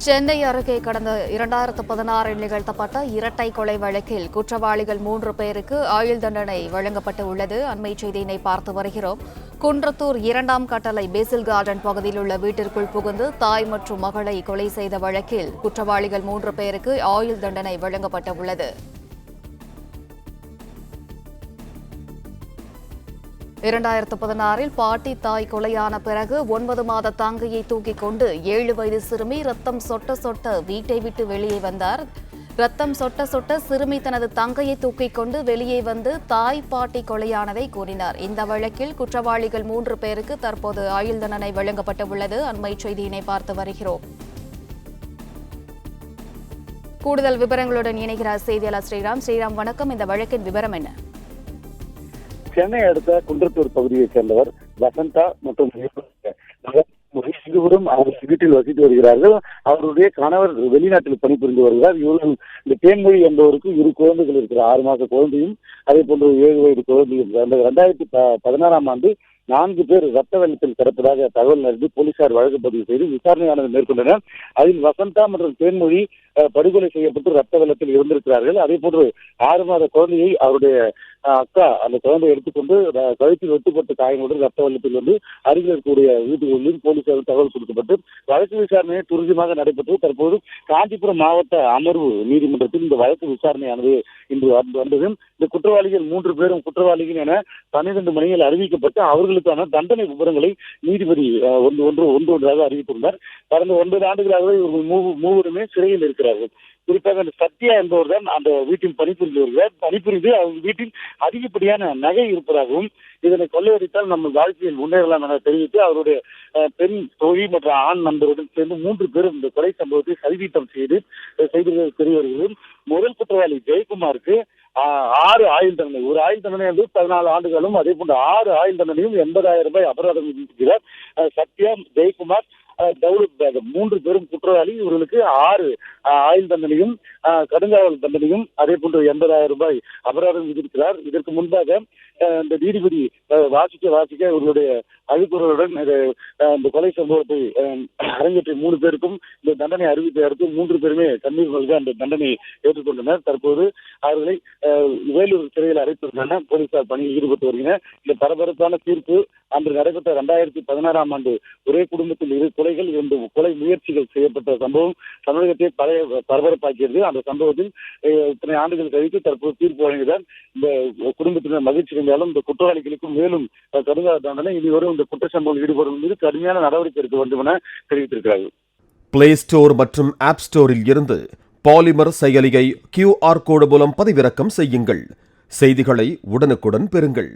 சென்னை அருகே கடந்த 2016 நிகழ்த்தப்பட்ட இரட்டை கொலை வழக்கில் குற்றவாளிகள் 3 பேருக்கு ஆயுள் தண்டனை வழங்கப்பட்டு உள்ளது. அண்மை செய்தியினை பார்த்து வருகிறோம். குன்றத்தூர் 2ஆம் கட்டளை பேசில் கார்டன் பகுதியில் உள்ள வீட்டிற்குள் புகுந்து தாய் மற்றும் மகளை கொலை செய்த வழக்கில் குற்றவாளிகள் 3 பேருக்கு ஆயுள் தண்டனை வழங்கப்பட்டு உள்ளது. 2016 பாட்டி தாய் கொலையான பிறகு 9 மாத தங்கையை தூக்கிக் கொண்டு 7 வயது சிறுமி ரத்தம் சொட்ட சொட்ட வீட்டை விட்டு வெளியே வந்தார். ரத்தம் சொட்ட சொட்ட சிறுமி தனது தங்கையை தூக்கிக் கொண்டு வெளியே வந்து தாய் பாட்டி கொலையானதை கூறினார். இந்த வழக்கில் குற்றவாளிகள் 3 பேருக்கு தற்போது ஆயுள் தண்டனை வழங்கப்பட்டு உள்ளது. அண்மை செய்தியினை பார்த்து வருகிறோம். கூடுதல் விவரங்களுடன் இணைகிறார் செய்தியாளர் ஸ்ரீராம். ஸ்ரீராம், வணக்கம். இந்த வழக்கின் விவரம் என்ன? சென்னை அடுத்த குன்றத்தூர் பகுதியைச் சேர்ந்தவர் வசந்தா மற்றும் இருவரும் அவர் வீட்டில் வசித்து வருகிறார்கள். அவருடைய கணவர் வெளிநாட்டில் பணிபுரிந்து வருகிறார். இவர்கள் இந்த தேன்மொழி என்பவருக்கு 2 குழந்தைகள் இருக்கிறார். 6 மாத குழந்தையும் அதே போன்று 7 வயது குழந்தையும். 2016ஆம் ஆண்டு 4 பேர் ரத்த வெள்ளத்தில் கிடப்பதாக தகவல் அறிந்து போலீசார் வழக்கு பதிவு செய்து விசாரணையானது மேற்கொண்டனர். அதில் வசந்தா மற்றும் தேன்மொழி படுகொலை செய்யப்பட்டு ரத்த வெள்ளத்தில் இருந்திருக்கிறார்கள். அதே போன்று 6 மாத குழந்தையை அவருடைய அக்கா அந்த குழந்தையை எடுத்துக்கொண்டு கழுத்தில் வெட்டுப்பட்ட காயங்களுடன் ரத்த வெள்ளத்தில் வந்து அருகில் இருக்கக்கூடிய வீட்டுகளில் போலீசார் தகவல் கொடுக்கப்பட்டு வழக்கு விசாரணை துரிதமாக நடைபெற்று தற்போது காஞ்சிபுரம் மாவட்ட அமர்வு நீதிமன்றத்தில் இந்த வழக்கு விசாரணையானது இன்று வந்தது. இந்த குற்றவாளிகள் 3 பேரும் குற்றவாளிகள் என 12 மணியில் அறிவிக்கப்பட்டு அவர்களுக்கான தண்டனை விவரங்களை நீதிபதி ஒன்றாக அறிவித்துள்ளார். கடந்த 9 ஆண்டுகளாகவே இவர்கள் மூவருமே சிறையில் இருக்கிறார்கள். குறிப்பாக அந்த சத்யா என்பவர் தான் அந்த வீட்டில் பணிபுரிந்து வருகிறார். பணிபுரிந்து அவங்க வீட்டில் அதிகப்படியான நகை இருப்பதாகவும் இதனை கொள்ளையடித்தால் நம்ம வாழ்க்கையில் முன்னேறலாம் என தெரிவித்து அவருடைய பெண் தோழி மற்றும் ஆண் நண்பருடன் சேர்ந்து 3 பேரும் இந்த கொலை சம்பவத்தை சதித்திட்டம் செய்து தெரிய வருகிறது. முதல் குற்றவாளி ஜெயக்குமாருக்கு 6 ஆயுள் தண்டனை, ஒரு ஆயுள் தண்டனை வந்து 14 ஆண்டுகளும் அதே போன்று 6 ஆயுள் தண்டனையும் 80,000 ரூபாய் அபராதம் விதிக்கிறார். சத்யா, ஜெயக்குமார், தௌலத் பேகம் 3 பேரும் குற்றவாளி. இவர்களுக்கு 6 ஆயுள் தண்டனையும் கடுங்காவல் தண்டனையும் அதே போன்று 80,000 ரூபாய் அபராதம் விதிக்கிறார். இதற்கு முன்பாக இந்த நீதிபதி வாசிக்க இவர்களுடைய அழுக்குறவுடன் இந்த கொலை சம்பவத்தை அரங்கேற்றிய 3 பேருக்கும் இந்த தண்டனை அறிவித்தை அடுத்து 3 பேருமே கண்ணீர் மல்க அந்த தண்டனை ஏற்றுக்கொண்டனர். தற்போது அவர்களை வேலூர் சிறையில் அடைத்துள்ளன. போலீசார் பணியில் ஈடுபட்டு வருகின்றனர். இந்த பரபரப்பான தீர்ப்பு அன்று நடைபெற்ற 2016ஆம் ஆண்டு ஒரே குடும்பத்தில் 2 கொலைகள் 2 கொலை முயற்சிகள் செய்யப்பட்ட சம்பவம் தமிழகத்தை பரபரப்பாக்கியது. அந்த சம்பவத்தில் இத்தனை ஆண்டுகள் கழித்து தற்போது தீர்ப்பு வழங்கியதால் இந்த குடும்பத்தினர் மகிழ்ச்சி அடைந்தாலும் இந்த குற்றவாளிகளுக்கும் மேலும் கடுங்கால தண்டனை இனிவரும் இந்த குற்ற சம்பவம் ஈடுபடும் மீது கடுமையான நடவடிக்கை எடுக்க வேண்டும் என தெரிவித்திருக்கிறார்கள். பிளே ஸ்டோர் மற்றும் ஆப் ஸ்டோரில் இருந்து பாலிமர் செயலியை QR கோடு மூலம் பதிவிறக்கம் செய்யுங்கள். செய்திகளை உடனுக்குடன் பெறுங்கள்.